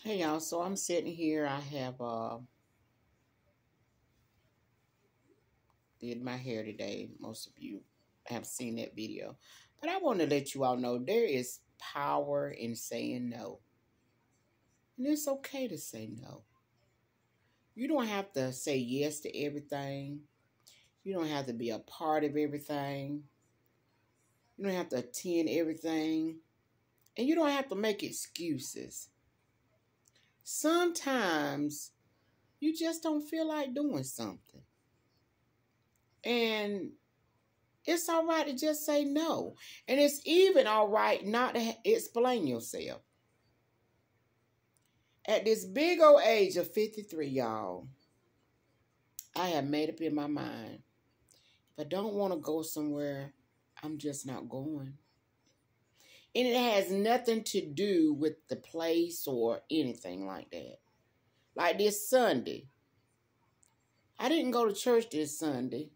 Hey y'all, so I'm sitting here. I have did my hair today. Most of you have seen that video. But I want to let you all know there is power in saying no. And it's okay to say no. You don't have to say yes to everything. You don't have to be a part of everything. You don't have to attend everything. And you don't have to make excuses. Sometimes you just don't feel like doing something. And it's all right to just say no. And it's even all right not to explain yourself. At this big old age of 53, y'all, I have made up in my mind. If I don't want to go somewhere, I'm just not going. And it has nothing to do with the place or anything like that. Like this Sunday. I didn't go to church this Sunday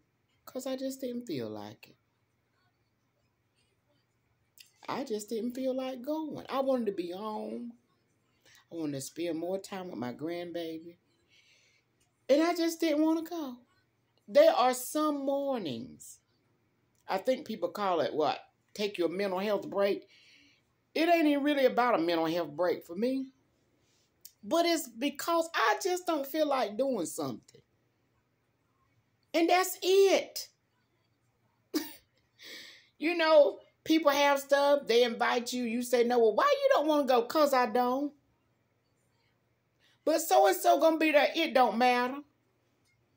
because I just didn't feel like it. I just didn't feel like going. I wanted to be home. I wanted to spend more time with my grandbaby. And I just didn't want to go. There are some mornings. I think people call it what? Take your mental health break. It ain't even really about a mental health break for me. But it's because I just don't feel like doing something. And that's it. You know, people have stuff. They invite you. You say no. Well, why you don't want to go? Because I don't. But so-and-so going to be there. It don't matter.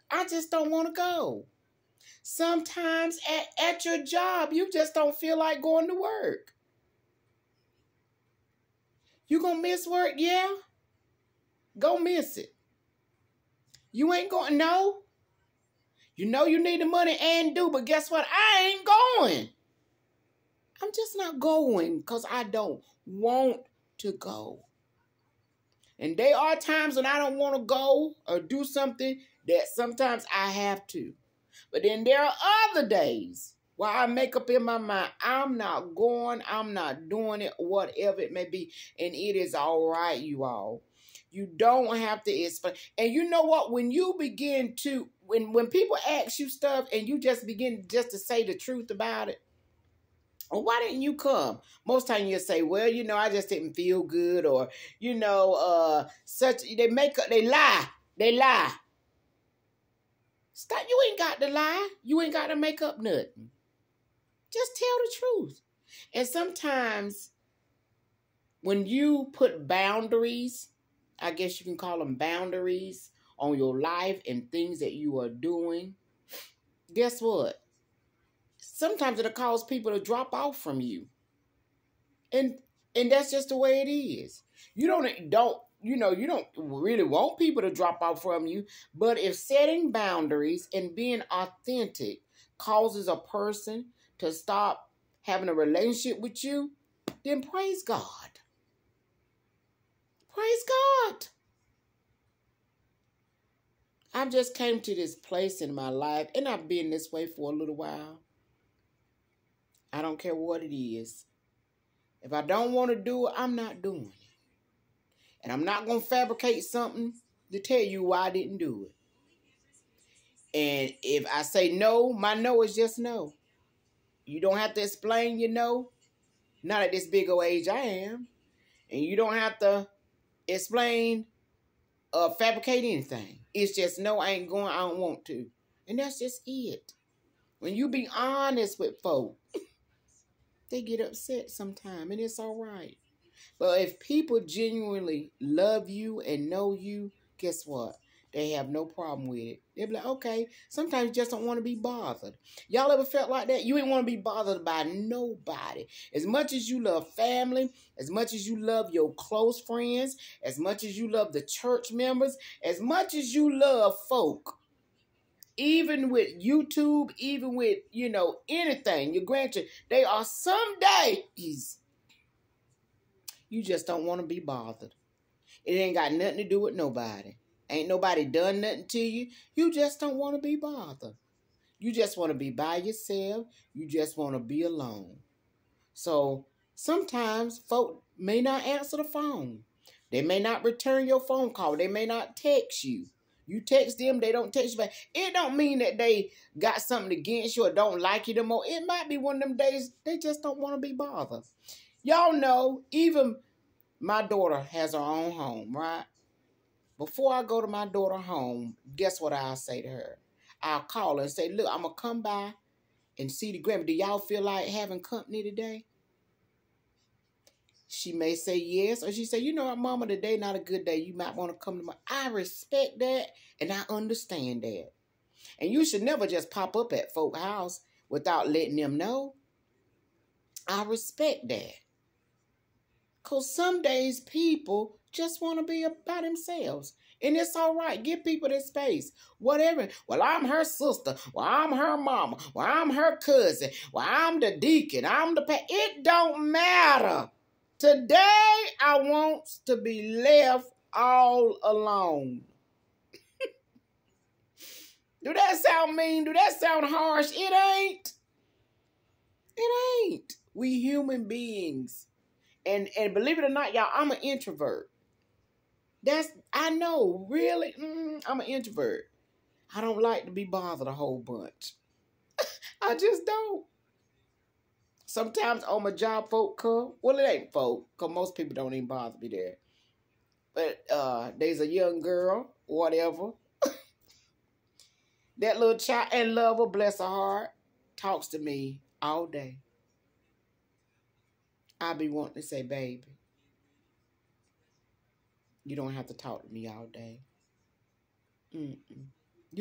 I just don't want to go. Sometimes at your job, you just don't feel like going to work. You going to miss work? Yeah. Go miss it. You ain't going, no. You know you need the money and do, but guess what? I ain't going. I'm just not going because I don't want to go. And there are times when I don't want to go or do something that sometimes I have to. But then there are other days where I make up in my mind, I'm not going, I'm not doing it, whatever it may be. And it is all right, you all. You don't have to explain. And you know what? When you begin to, when people ask you stuff and you just begin just to say the truth about it, well, why didn't you come? Most time you say, well, you know, I just didn't feel good, or, you know, they lie. Stop, you ain't got to lie. You ain't got to make up nothing. Just tell the truth. And sometimes when you put boundaries, I guess you can call them boundaries on your life and things that you are doing, guess what? Sometimes it'll cause people to drop off from you. And that's just the way it is. You don't really want people to drop off from you, but if setting boundaries and being authentic causes a person to stop having a relationship with you, then praise God. Praise God. I just came to this place in my life, and I've been this way for a little while. I don't care what it is. If I don't want to do it, I'm not doing it. And I'm not going to fabricate something to tell you why I didn't do it. And if I say no, my no is just no. You don't have to explain your no. Not at this big old age I am. And you don't have to explain or fabricate anything. It's just no, I ain't going, I don't want to. And that's just it. When you be honest with folk, they get upset sometimes, and it's all right. But if people genuinely love you and know you, guess what? They have no problem with it. They'll be like, okay, sometimes you just don't want to be bothered. Y'all ever felt like that? You ain't want to be bothered by nobody. As much as you love family, as much as you love your close friends, as much as you love the church members, as much as you love folk, even with YouTube, even with, you know, anything, your grandchildren, they are some days you just don't want to be bothered. It ain't got nothing to do with nobody. Ain't nobody done nothing to you. You just don't want to be bothered. You just want to be by yourself. You just want to be alone. So sometimes folk may not answer the phone. They may not return your phone call. They may not text you. You text them, they don't text you back. It don't mean that they got something against you or don't like you no more. It might be one of them days they just don't want to be bothered. Y'all know, even my daughter has her own home, right? Before I go to my daughter's home, guess what I'll say to her? I'll call her and say, look, I'm going to come by and see the grandma. Do y'all feel like having company today? She may say yes, or she say, you know what, Mama, today not a good day. You might want to come to my... I respect that, and I understand that. And you should never just pop up at folks' house without letting them know. I respect that. Because some days people just want to be by themselves. And it's all right. Give people their space. Whatever. Well, I'm her sister. Well, I'm her mama. Well, I'm her cousin. Well, I'm the deacon. I'm the... It don't matter. Today, I want to be left all alone. Do that sound mean? Do that sound harsh? It ain't. It ain't. We human beings. And believe it or not, y'all, I'm an introvert. I know, really, I'm an introvert. I don't like to be bothered a whole bunch. I just don't. Sometimes on my job, folk come. Well, it ain't folk, because most people don't even bother me there. But there's a young girl, whatever. That little child and lover, bless her heart, talks to me all day. I be wanting to say, baby, you don't have to talk to me all day. You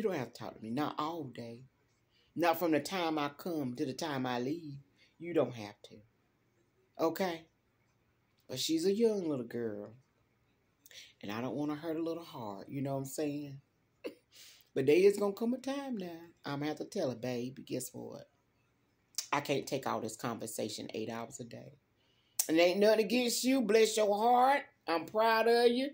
don't have to talk to me, not all day. Not from the time I come to the time I leave. You don't have to. Okay? But she's a young little girl. And I don't want to hurt a little heart. You know what I'm saying? But there is going to come a time now. I'm going to have to tell her, baby, guess what? I can't take all this conversation 8 hours a day. And ain't nothing against you. Bless your heart. I'm proud of you.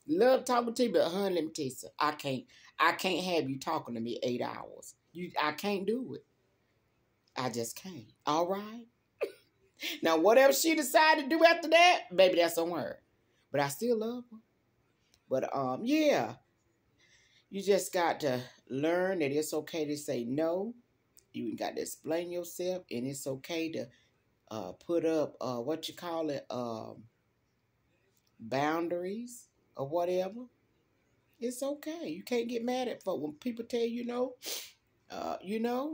Love talking to you, but honey, let me tell you something. I can't have you talking to me 8 hours. I can't do it. I just can't. All right? Now, whatever she decided to do after that, baby, that's on her. But I still love her. But, yeah. You just got to learn that it's okay to say no. You got to explain yourself. And it's okay to put up, boundaries or whatever. It's okay. You can't get mad at folks. When people tell you no,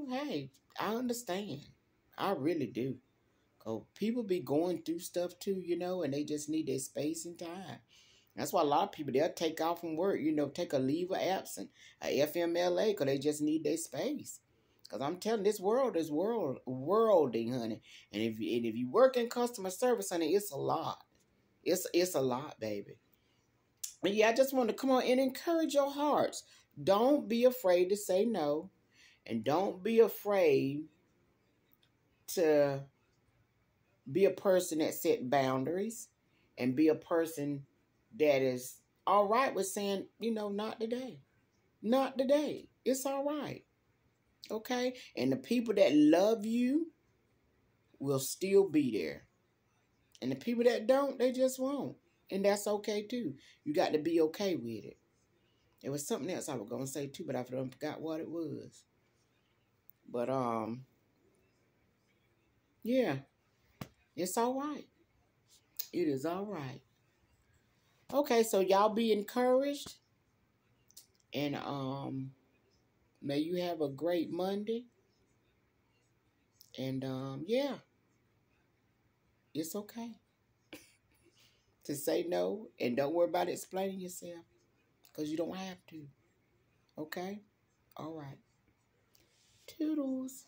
hey, I understand. I really do. Because people be going through stuff too, and they just need their space and time. That's why a lot of people, they'll take off from work, take a leave of absence, a FMLA, because they just need their space. Because I'm telling you, this world is worldly, honey. And if you work in customer service, honey, it's a lot. It's a lot, baby. And yeah, I just want to come on and encourage your hearts. Don't be afraid to say no. And don't be afraid to be a person that set boundaries. And be a person that is all right with saying, not today. Not today. It's all right. Okay? And the people that love you will still be there. And the people that don't, they just won't. And that's okay too. You got to be okay with it. There was something else I was going to say too, but I forgot what it was. But, yeah. It's all right. It is all right. Okay, so y'all be encouraged. And, may you have a great Monday. And, yeah. It's okay to say no, and don't worry about explaining yourself, because you don't have to. Okay? All right. Toodles.